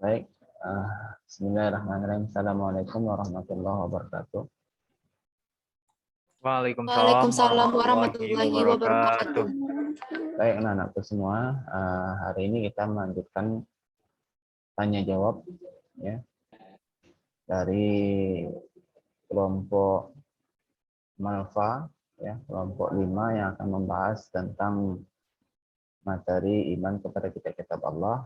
Baik, Bismillahirrahmanirrahim. Assalamualaikum warahmatullahi wabarakatuh. Waalaikumsalam warahmatullahi wabarakatuh. Baik, anak-anakku semua, hari ini kita melanjutkan tanya jawab ya dari kelompok Malfa ya, kelompok 5 yang akan membahas tentang materi iman kepada kitab Allah.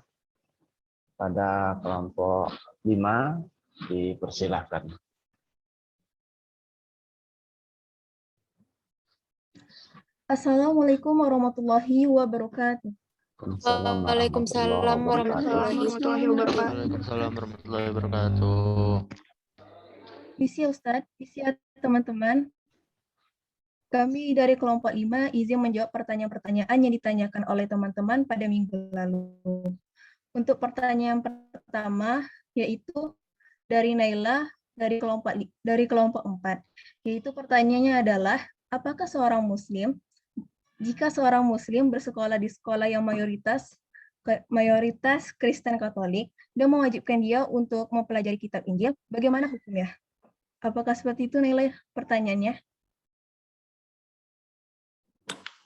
Pada kelompok 5 dipersilahkan. Assalamualaikum warahmatullahi wabarakatuh. Waalaikumsalam warahmatullahi wabarakatuh. Waalaikumsalam warahmatullahi wabarakatuh. Misi Ustadz, misi teman-teman. Kami dari kelompok 5 izin menjawab pertanyaan-pertanyaan yang ditanyakan oleh teman-teman pada minggu lalu. Untuk pertanyaan pertama yaitu dari Naila dari kelompok 4. Yaitu pertanyaannya adalah, apakah seorang muslim jika seorang muslim bersekolah di sekolah yang mayoritas Kristen Katolik dan mewajibkan dia untuk mempelajari kitab Injil, bagaimana hukumnya? Apakah seperti itu nilai pertanyaannya?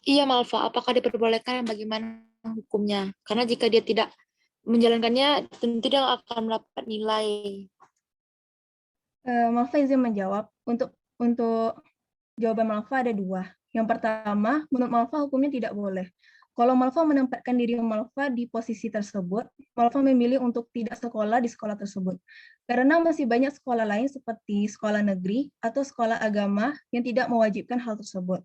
Iya Malfa, apakah diperbolehkan, bagaimana hukumnya? Karena jika dia tidak menjalankannya, tentu dia akan mendapat nilai. Malfa izin menjawab. Untuk jawaban Malfa ada 2. Yang pertama, menurut Malfa hukumnya tidak boleh. Kalau Malfa menempatkan diri Malfa di posisi tersebut, Malfa memilih untuk tidak sekolah di sekolah tersebut. Karena masih banyak sekolah lain seperti sekolah negeri atau sekolah agama yang tidak mewajibkan hal tersebut.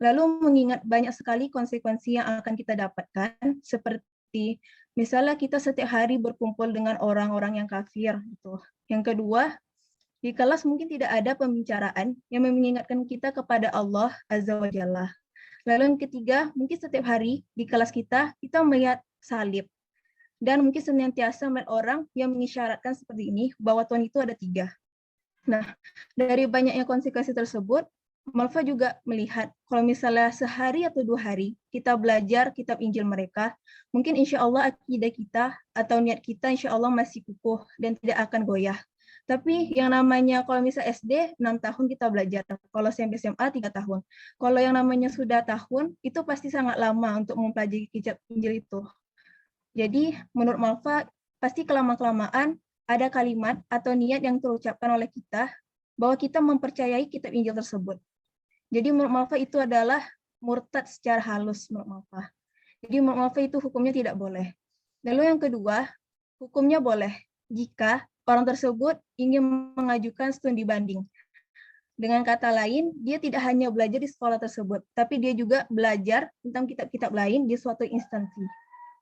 Lalu mengingat banyak sekali konsekuensi yang akan kita dapatkan, seperti misalnya kita setiap hari berkumpul dengan orang-orang yang kafir. Gitu. Yang kedua, di kelas mungkin tidak ada pembicaraan yang mengingatkan kita kepada Allah Azza wa Jalla. Lalu yang ketiga, mungkin setiap hari di kelas kita melihat salib. Dan mungkin senantiasa melihat orang yang mengisyaratkan seperti ini, bahwa Tuhan itu ada 3. Nah, dari banyaknya konsekuensi tersebut, Malfa juga melihat kalau misalnya sehari atau 2 hari kita belajar kitab Injil mereka, mungkin insya Allah akidah kita atau niat kita insya Allah masih kukuh dan tidak akan goyah. Tapi yang namanya kalau misalnya SD 6 tahun kita belajar, kalau SMP SMA 3 tahun. Kalau yang namanya sudah tahun, itu pasti sangat lama untuk mempelajari kitab Injil itu. Jadi menurut Malfa, pasti kelama-kelamaan ada kalimat atau niat yang terucapkan oleh kita bahwa kita mempercayai kitab Injil tersebut. Jadi menurut Malfa itu adalah murtad secara halus menurut Malfa. Jadi menurut Malfa itu hukumnya tidak boleh. Lalu yang kedua, hukumnya boleh jika orang tersebut ingin mengajukan studi banding. Dengan kata lain, dia tidak hanya belajar di sekolah tersebut, tapi dia juga belajar tentang kitab-kitab lain di suatu instansi.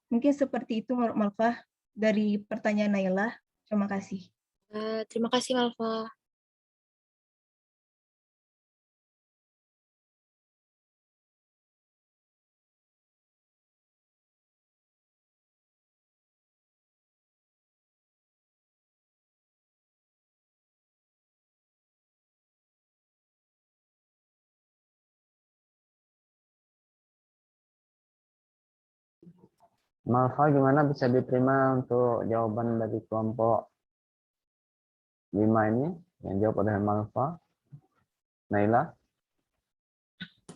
Mungkin seperti itu menurut Malfa dari pertanyaan Naila. Terima kasih. Terima kasih Malfa. Malfa gimana, bisa diterima untuk jawaban dari kelompok 5 ini yang jawab oleh Malfa? Naila?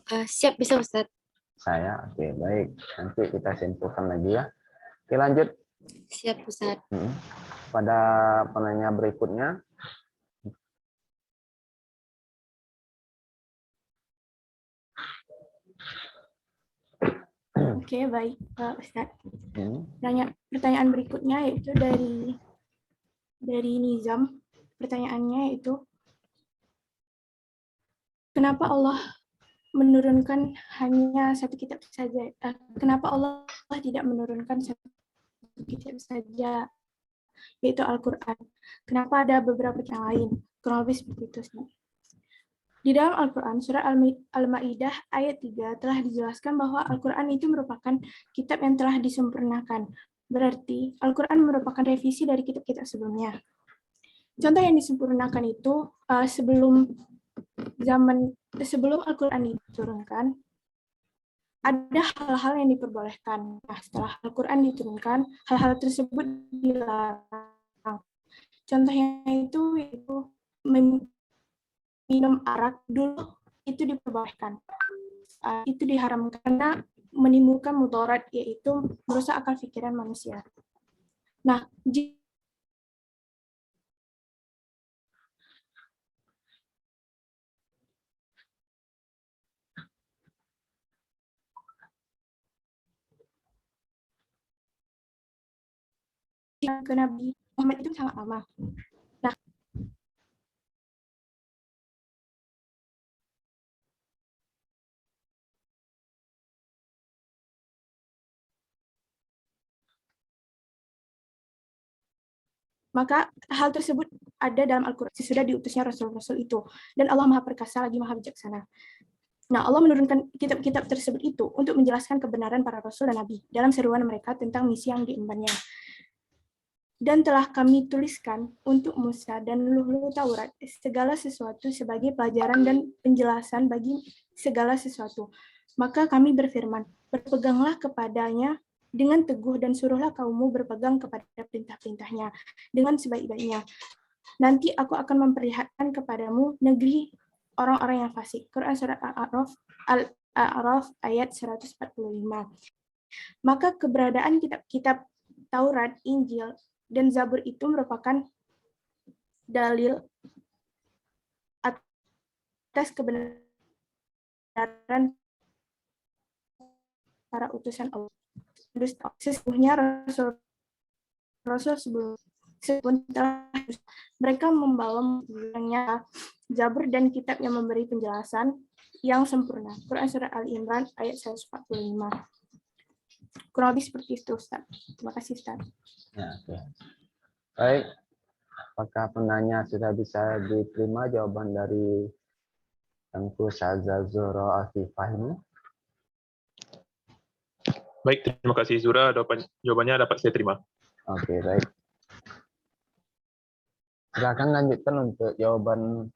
Siap, bisa Ustaz. Saya, oke, baik. Nanti kita simpulkan lagi ya. Oke, lanjut. Siap Ustaz. Pada penanya berikutnya. Oke, baik Pak Ustadz. Pertanyaan berikutnya yaitu dari Nizam. Pertanyaannya yaitu, kenapa Allah menurunkan hanya satu kitab saja? Kenapa Allah tidak menurunkan satu kitab saja, yaitu Al-Quran? Kenapa ada beberapa yang lain? Kurang lebih seperti itu sih. Di dalam Al-Quran, surah Al-Ma'idah ayat 3 telah dijelaskan bahwa Al-Quran itu merupakan kitab yang telah disempurnakan. Berarti Al-Quran merupakan revisi dari kitab-kitab sebelumnya. Contoh yang disempurnakan itu sebelum Al-Quran diturunkan, ada hal-hal yang diperbolehkan. Nah, setelah Al-Quran diturunkan, hal-hal tersebut dilarang. Contohnya itu minum arak dulu itu diperbolehkan. Itu diharamkan karena menimbulkan mudarat, yaitu merusak akal pikiran manusia. Nah, ke Nabi Muhammad itu sangat lama. Nah, maka hal tersebut ada dalam Al-Quran sesudah diutusnya Rasul-Rasul itu. Dan Allah Maha Perkasa lagi Maha Bijaksana. Nah, Allah menurunkan kitab-kitab tersebut itu untuk menjelaskan kebenaran para Rasul dan Nabi dalam seruan mereka tentang misi yang diembannya. Dan telah kami tuliskan untuk Musa dan Luhlu Taurat segala sesuatu sebagai pelajaran dan penjelasan bagi segala sesuatu. Maka kami berfirman, berpeganglah kepadanya dengan teguh dan suruhlah kaummu berpegang kepada perintah-perintahnya dengan sebaik-baiknya. Nanti aku akan memperlihatkan kepadamu negeri orang-orang yang fasik. Quran Surat Al-A'raf ayat 145. Maka keberadaan kitab-kitab Taurat, Injil, dan Zabur itu merupakan dalil atas kebenaran para utusan Allah. Sesungguhnya Rasul sebelum mereka membawa Zabur dan kitab yang memberi penjelasan yang sempurna. Quran Surat Al-Imran ayat 145. Kurang lebih seperti itu, Ustaz. Terima kasih, Ustaz. Ya, oke. Baik, apakah penanya sudah bisa diterima jawaban dari Tengku Syahzal Zuhro Afifah ini? Baik, terima kasih Zura. Jawabannya dapat saya terima. Oke, baik. Silakan lanjutkan untuk jawaban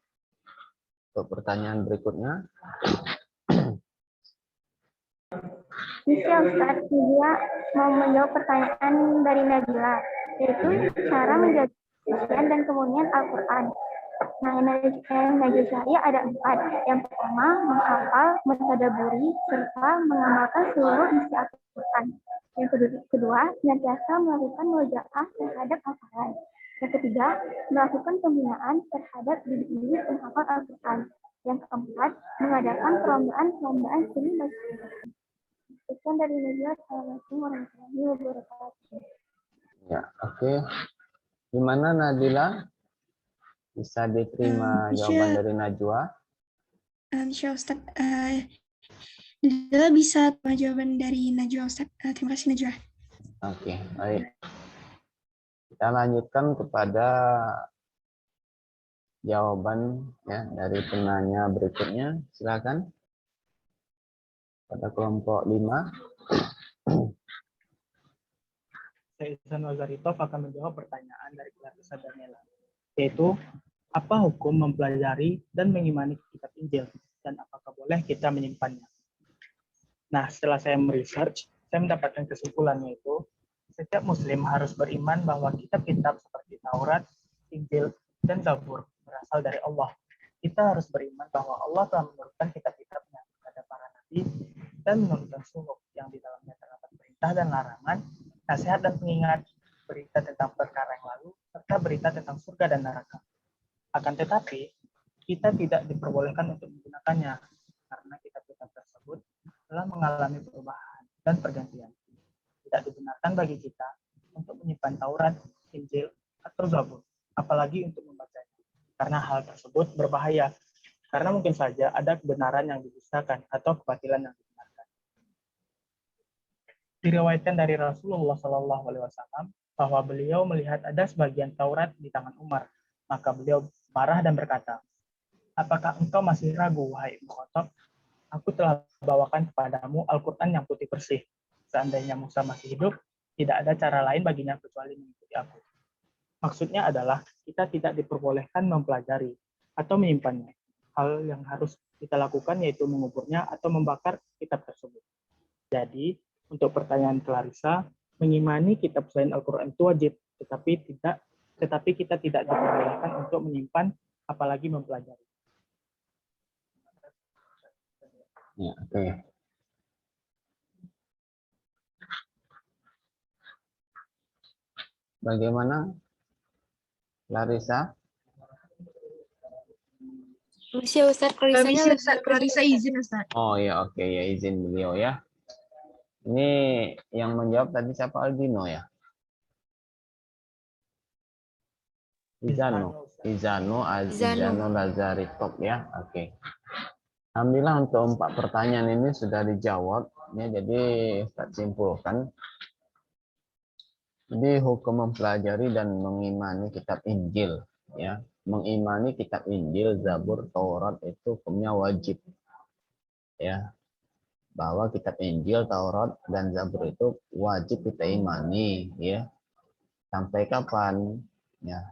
untuk pertanyaan berikutnya. Bisa Ustaz, dia mau menjawab pertanyaan dari Nabila, yaitu cara menjaga kesucian dan kemurnian Al-Quran. Nah, yang Najwa Syariah ada 4. Yang pertama, menghafal, mentadaburi, serta mengamalkan seluruh isi Al-Quran. Yang kedua, senantiasa melakukan mujaah terhadap hafalan. Yang ketiga, melakukan pembinaan terhadap diri penghafal Al-Quran. Yang keempat, mengadakan perlombaan seni masyarakat. Sekian dari media. Assalamualaikum warahmatullahi wabarakatuh. Ya, oke. Gimana Nadila? Bisa diterima jawaban dari Najwa? Insya Ustaz. Nadila bisa terima jawaban dari Najwa Ustaz. Terima kasih Najwa. Oke, baik. Kita lanjutkan kepada jawaban ya dari penanya berikutnya. Silakan. Pada kelompok 5. Saya Ihsan Wazaritov akan menjawab pertanyaan dari kelas Daniela, yaitu apa hukum mempelajari dan mengimani kitab Injil dan apakah boleh kita menyimpannya. Nah, setelah saya meresearch, saya mendapatkan kesimpulan yaitu setiap muslim harus beriman bahwa kitab-kitab seperti Taurat, Injil, dan Zabur berasal dari Allah. Kita harus beriman bahwa Allah telah menurunkan kitab-kitabnya kepada para nabi dan menurunkan suhuf yang di dalamnya terdapat perintah dan larangan, nasihat dan pengingat, berita tentang perkara yang lalu, serta berita tentang surga dan neraka. Akan tetapi, kita tidak diperbolehkan untuk menggunakannya, karena kitab-kitab tersebut telah mengalami perubahan dan pergantian. Tidak dibenarkan bagi kita untuk menyimpan Taurat, Injil, atau Zabur, apalagi untuk membacanya, karena hal tersebut berbahaya, karena mungkin saja ada kebenaran yang didustakan atau kebatilan yang dibenarkan. Diriwayatkan dari Rasulullah SAW bahwa beliau melihat ada sebagian Taurat di tangan Umar, maka beliau marah dan berkata, apakah engkau masih ragu, wahai Ibnu Khattab? Aku telah bawakan kepadamu Al-Quran yang putih bersih. Seandainya Musa masih hidup, tidak ada cara lain baginya kecuali mengikuti aku. Maksudnya adalah kita tidak diperbolehkan mempelajari atau menyimpannya. Hal yang harus kita lakukan yaitu menguburnya atau membakar kitab tersebut. Jadi, untuk pertanyaan Clarissa, mengimani kitab selain Al-Quran itu wajib, tetapi kita tidak diperbolehkan untuk menyimpan, apalagi mempelajari. Ya, oke. Bagaimana, Larissa? Permisi ya Ustaz, Permisi Clarissanya Ustaz, Clarissa izin Ustaz. Oh ya, oke ya, izin beliau ya. Ini yang menjawab tadi siapa? Aldino ya? Izano Izano. Lazari Top ya. Oke. Alhamdulillah untuk 4 pertanyaan ini sudah dijawab ya, jadi Ustaz simpulkan. Jadi hukum mempelajari dan mengimani kitab Injil ya. Mengimani kitab Injil, Zabur, Taurat itu hukumnya wajib. Ya. Bahwa kitab Injil, Taurat dan Zabur itu wajib kita imani ya. Sampai kapan? Ya.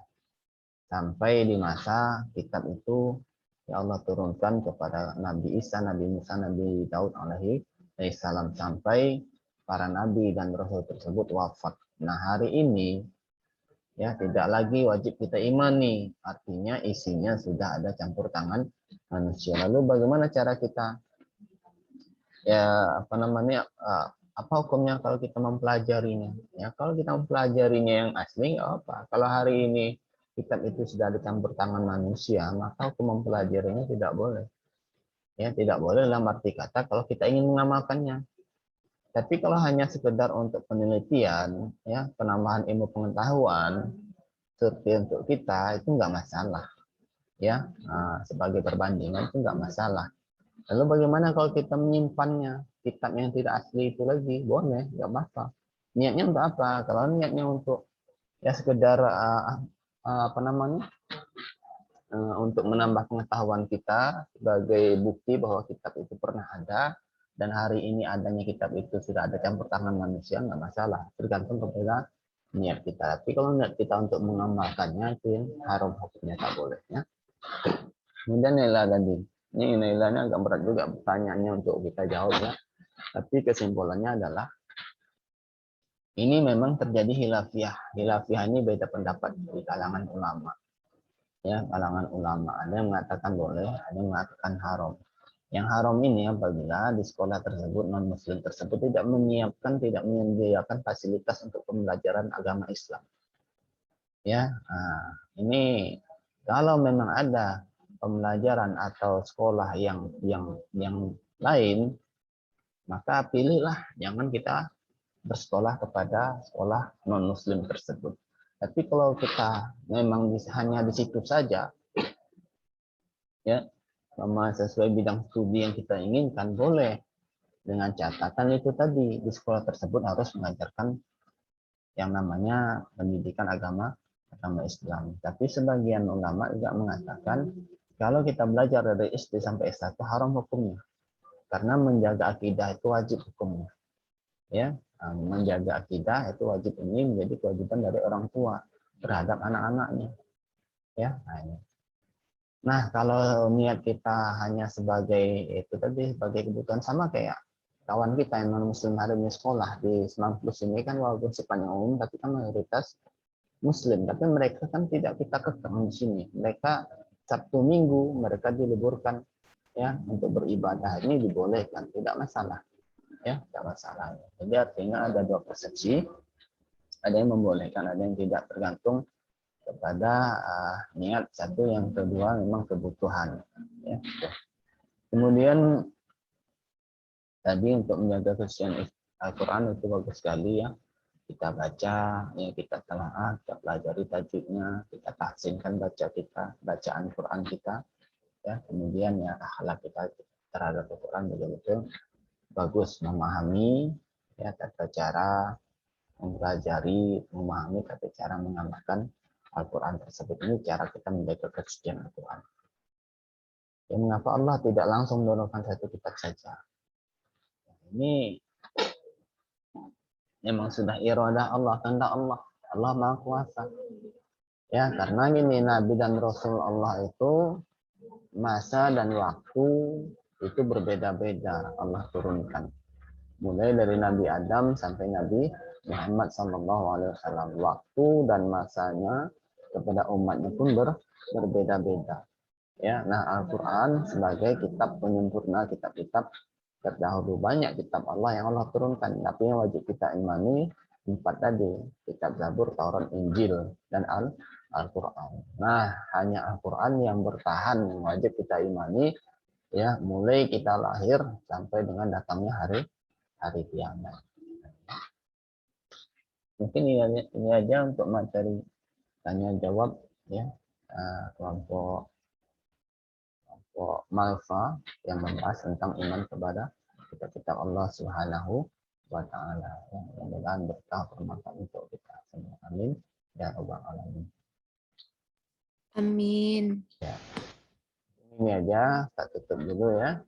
Sampai di masa kitab itu ya Allah turunkan kepada Nabi Isa, Nabi Musa, Nabi Daud alaihi salam, sampai para nabi dan rasul tersebut wafat. Nah, hari ini ya tidak lagi wajib kita imani, artinya isinya sudah ada campur tangan manusia. Lalu bagaimana cara kita ya apa hukumnya kalau kita mempelajarinya? Ya kalau kita mempelajarinya yang asli nggak apa. Kalau hari ini kitab itu sudah dicampur tangan manusia, maka hukum mempelajarinya tidak boleh. Ya, tidak boleh dalam arti kata kalau kita ingin mengamalkannya. Tapi kalau hanya sekedar untuk penelitian, ya, penambahan ilmu pengetahuan, seperti untuk kita itu nggak masalah. Ya, sebagai perbandingan itu nggak masalah. Lalu bagaimana kalau kita menyimpannya, kitab yang tidak asli itu lagi? Boleh, nggak apa-apa. Niatnya untuk apa? Kalau niatnya untuk ya sekedar untuk menambah pengetahuan kita sebagai bukti bahwa kitab itu pernah ada dan hari ini adanya kitab itu sudah ada campur tangan manusia, nggak masalah, tergantung kepada niat kita. Tapi kalau niat kita untuk mengamalkannya itu yang haram, hukumnya tak boleh ya. Kemudian nilai tadi, ini nilainya agak berat juga pertanyaannya untuk kita jawab ya, tapi kesimpulannya adalah ini memang terjadi hilafiyah. Hilafiyah ini beda pendapat di kalangan ulama. Ya, kalangan ulama. Ada yang mengatakan boleh, ada yang mengatakan haram. Yang haram ini apabila di sekolah tersebut, non-muslim tersebut tidak menyiapkan, tidak menyediakan fasilitas untuk pembelajaran agama Islam. Ya, ini kalau memang ada pembelajaran atau sekolah yang lain, maka pilihlah, jangan kita bersekolah kepada sekolah non-muslim tersebut. Tapi kalau kita memang hanya di situ saja, ya, sama sesuai bidang studi yang kita inginkan, boleh. Dengan catatan itu tadi, di sekolah tersebut harus mengajarkan yang namanya pendidikan agama Islam. Tapi sebagian ulama juga mengatakan, kalau kita belajar dari SD sampai S1 haram hukumnya. Karena menjaga akidah itu wajib hukumnya. Ya, menjaga akidah itu wajib, ini menjadi kewajiban dari orang tua terhadap anak-anaknya. Ya, nah kalau niat kita hanya sebagai itu tadi, sebagai kebutuhan, sama kayak kawan kita yang non muslim hari ini sekolah di Semang Plus ini kan walaupun sifatnya umum tapi kan mayoritas muslim, tapi mereka kan tidak kita kekang di sini. Mereka Sabtu Minggu mereka diliburkan ya untuk beribadah, ini dibolehkan, tidak masalah. Ya, tidak masalah. Jadi artinya ada dua persepsi, ada yang membolehkan, ada yang tidak, tergantung kepada niat satu, yang kedua memang kebutuhan. Ya. Kemudian tadi untuk menjaga kesucian Al-Quran itu bagus sekali ya. Kita baca, ya kita telaah, kita pelajari tajwidnya, kita tahsinkan bacaan Quran kita. Ya, kemudian ya akhlak kita terhadap Al-Quran betul-betul bagus, memahami ya tata cara mempelajari, memahami tata cara mengamalkan Al-Quran tersebut. Ini cara kita menjaga kesucian Al-Quran. Ya, mengapa Allah tidak langsung menurunkan satu kitab saja? Ini memang sudah iradah Allah, kehendak Allah. Allah Maha Kuasa. Ya, karena ini Nabi dan Rasul Allah itu masa dan waktu itu berbeda-beda Allah turunkan. mulai dari Nabi Adam sampai Nabi Muhammad SAW. Waktu dan masanya kepada umatnya pun berbeda-beda. Ya, nah Al-Quran sebagai kitab penyempurna kitab-kitab terdahulu. Banyak kitab Allah yang Allah turunkan, tapi yang wajib kita imani 4 tadi, kitab Zabur, Taurat, Injil, dan Al-Quran. Nah, hanya Al-Quran yang bertahan, yang wajib kita imani, ya, mulai kita lahir sampai dengan datangnya hari kiamat. Mungkin ini aja untuk materi tanya jawab, ya, kelompok Malva yang membahas tentang iman kepada kitab-kitab Allah Subhanahu wa Ta'ala. Mudah-mudahan berkah bermanfaat untuk kita semua. Amin ya rabbal alamin. Amin. Ya. Ini aja, kita tutup dulu ya.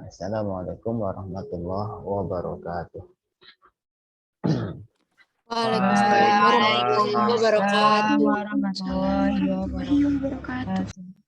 Assalamualaikum warahmatullahi wabarakatuh. Waalaikumsalam warahmatullahi wabarakatuh. Warahmatullahi wabarakatuh. wabarakatuh.